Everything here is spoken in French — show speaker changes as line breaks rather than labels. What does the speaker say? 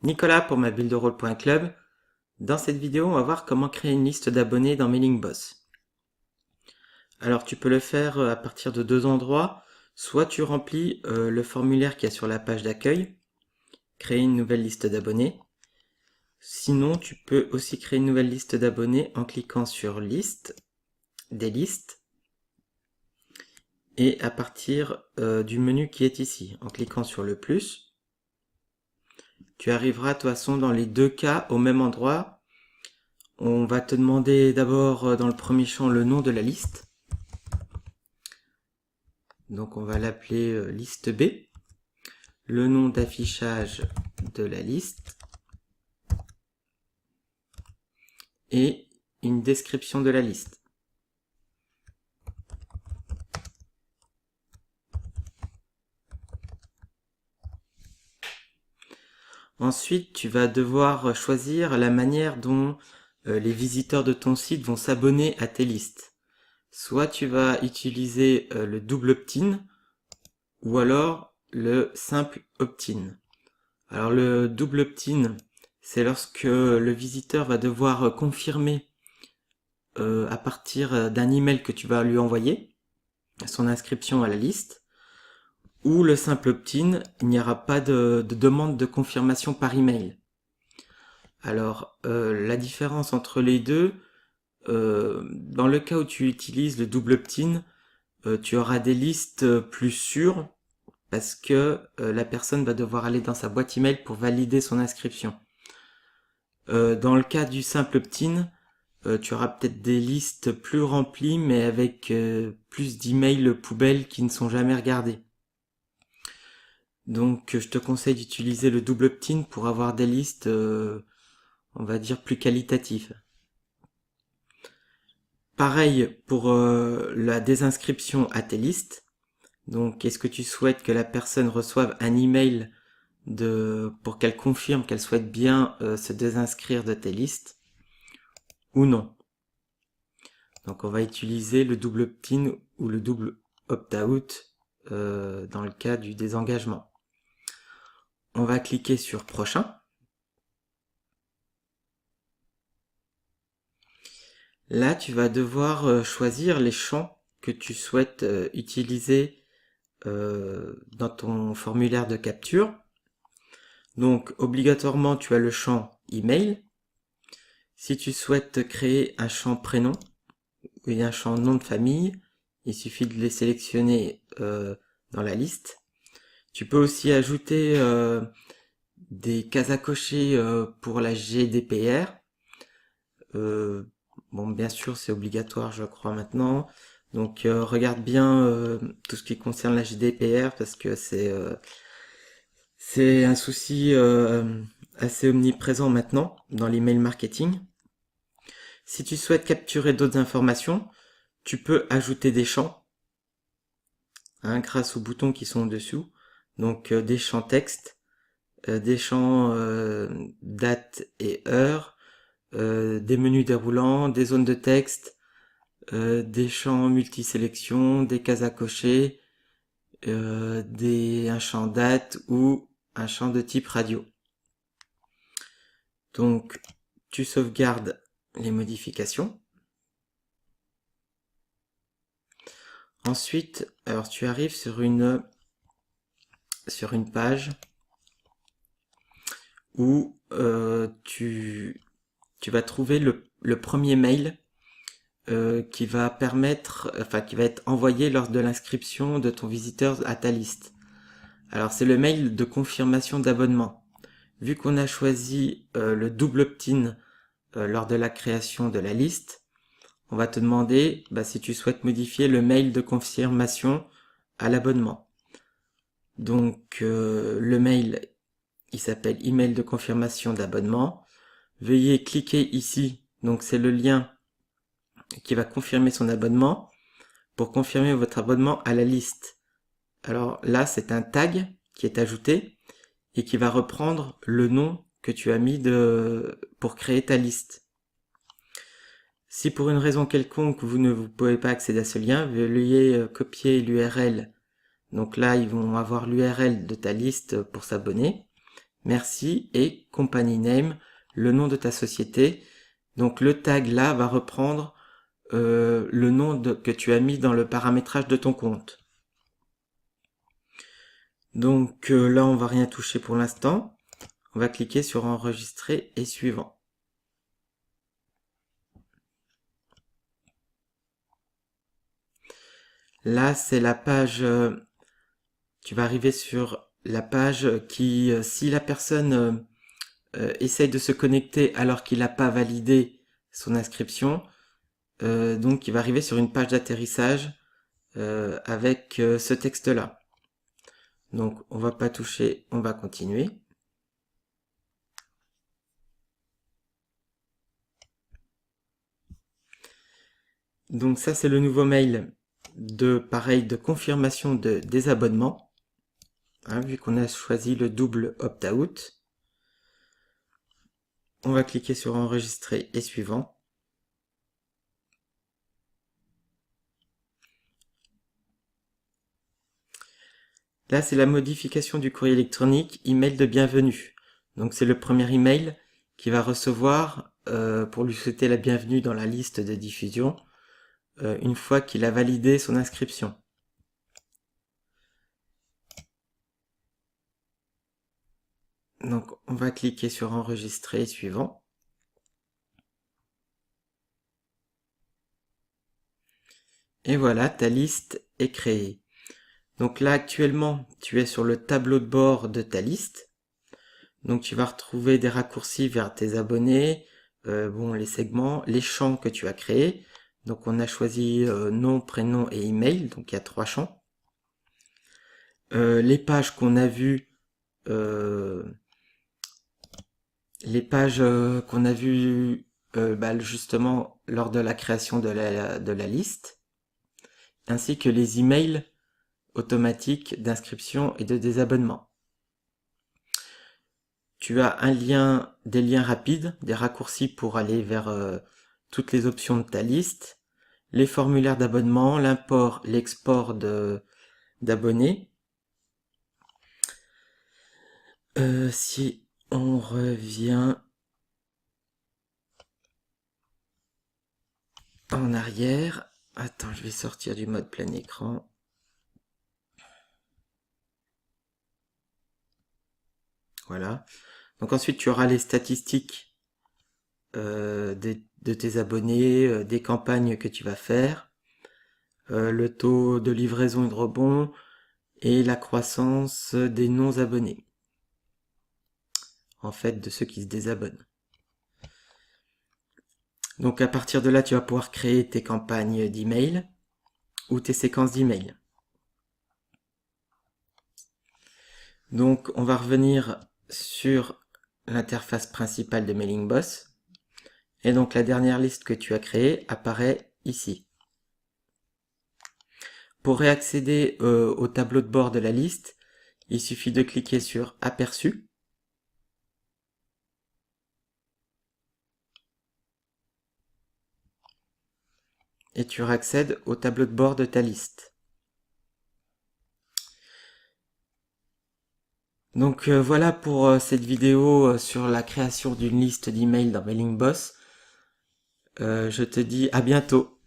Nicolas pour mabuldrole.club. Dans cette vidéo, on va voir comment créer une liste d'abonnés dans MailingBoss. Alors tu peux le faire à partir de deux endroits. Soit tu remplis le formulaire qui est sur la page d'accueil, créer une nouvelle liste d'abonnés. Sinon, tu peux aussi créer une nouvelle liste d'abonnés en cliquant sur Liste, des listes, et à partir du menu qui est ici, en cliquant sur le plus. Tu arriveras de toute façon dans les deux cas au même endroit. On va te demander d'abord dans le premier champ le nom de la liste. Donc on va l'appeler liste B. Le nom d'affichage de la liste. Et une description de la liste. Ensuite, tu vas devoir choisir la manière dont les visiteurs de ton site vont s'abonner à tes listes. Soit tu vas utiliser le double opt-in, ou alors le simple opt-in. Alors le double opt-in, c'est lorsque le visiteur va devoir confirmer à partir d'un email que tu vas lui envoyer, son inscription à la liste, ou le simple opt-in, il n'y aura pas de demande de confirmation par email. Alors, la différence entre les deux, dans le cas où tu utilises le double opt-in, tu auras des listes plus sûres parce que la personne va devoir aller dans sa boîte email pour valider son inscription. Dans le cas du simple opt-in, tu auras peut-être des listes plus remplies mais avec plus d'emails poubelles qui ne sont jamais regardés. Donc je te conseille d'utiliser le double opt-in pour avoir des listes, on va dire, plus qualitatives. Pareil pour la désinscription à tes listes. Donc est-ce que tu souhaites que la personne reçoive un email pour qu'elle confirme qu'elle souhaite bien se désinscrire de tes listes ou non? Donc on va utiliser le double opt-in ou le double opt-out dans le cas du désengagement. On va cliquer sur prochain. Là, tu vas devoir choisir les champs que tu souhaites utiliser dans ton formulaire de capture. Donc, obligatoirement, tu as le champ email. Si tu souhaites créer un champ prénom ou un champ nom de famille, il suffit de les sélectionner dans la liste. Tu peux aussi ajouter des cases à cocher pour la GDPR. Bon, bien sûr, c'est obligatoire, je crois, maintenant. Donc, regarde bien tout ce qui concerne la GDPR parce que c'est un souci assez omniprésent maintenant dans l'email marketing. Si tu souhaites capturer d'autres informations, tu peux ajouter des champs grâce aux boutons qui sont dessous. Donc, des champs texte, des champs date et heure, des menus déroulants, des zones de texte, des champs multisélection, des cases à cocher, un champ date ou un champ de type radio. Donc, tu sauvegardes les modifications. Ensuite, alors tu arrives sur une page où tu vas trouver le premier mail qui va qui va être envoyé lors de l'inscription de ton visiteur à ta liste. Alors c'est le mail de confirmation d'abonnement. Vu qu'on a choisi le double opt-in lors de la création de la liste, on va te demander si tu souhaites modifier le mail de confirmation à l'abonnement. Donc le mail, il s'appelle email de confirmation d'abonnement. Veuillez cliquer ici, donc c'est le lien qui va confirmer son abonnement pour confirmer votre abonnement à la liste. Alors là, c'est un tag qui est ajouté et qui va reprendre le nom que tu as mis pour créer ta liste. Si pour une raison quelconque vous ne pouvez pas accéder à ce lien, veuillez copier l'URL. Donc là, ils vont avoir l'URL de ta liste pour s'abonner merci et company name, le nom de ta société. Donc le tag là va reprendre le nom que tu as mis dans le paramétrage de ton compte. Donc là on va rien toucher pour l'instant. On va cliquer sur enregistrer et suivant. Là c'est la page, tu vas arriver sur la page qui, si la personne essaye de se connecter alors qu'il n'a pas validé son inscription, donc il va arriver sur une page d'atterrissage avec ce texte-là. Donc on va pas toucher, on va continuer. Donc ça c'est le nouveau mail de confirmation de désabonnement, hein, vu qu'on a choisi le double opt-out. On va cliquer sur enregistrer et suivant. Là, c'est la modification du courrier électronique email de bienvenue. Donc c'est le premier email qu'il va recevoir pour lui souhaiter la bienvenue dans la liste de diffusion une fois qu'il a validé son inscription. Donc on va cliquer sur enregistrer suivant. Et voilà, ta liste est créée. Donc là actuellement tu es sur le tableau de bord de ta liste. Donc tu vas retrouver des raccourcis vers tes abonnés, les segments, les champs que tu as créés. Donc on a choisi nom, prénom et email, donc il y a 3 champs. Les pages qu'on a vues, justement lors de la création de la liste, ainsi que les emails automatiques d'inscription et de désabonnement. Tu as des liens rapides, des raccourcis pour aller vers toutes les options de ta liste, les formulaires d'abonnement, l'import, l'export d'abonnés. Si on revient en arrière, attends, je vais sortir du mode plein écran. Voilà. Donc ensuite tu auras les statistiques de tes abonnés, des campagnes que tu vas faire, le taux de livraison et de rebond et la croissance des non-abonnés. En fait, de ceux qui se désabonnent. Donc à partir de là, tu vas pouvoir créer tes campagnes d'email ou tes séquences d'email. Donc on va revenir sur l'interface principale de MailingBoss. Et donc la dernière liste que tu as créée apparaît ici. Pour réaccéder au tableau de bord de la liste, il suffit de cliquer sur Aperçu. Et tu réaccèdes au tableau de bord de ta liste. Donc voilà pour cette vidéo sur la création d'une liste d'emails dans MailingBoss. Je te dis à bientôt.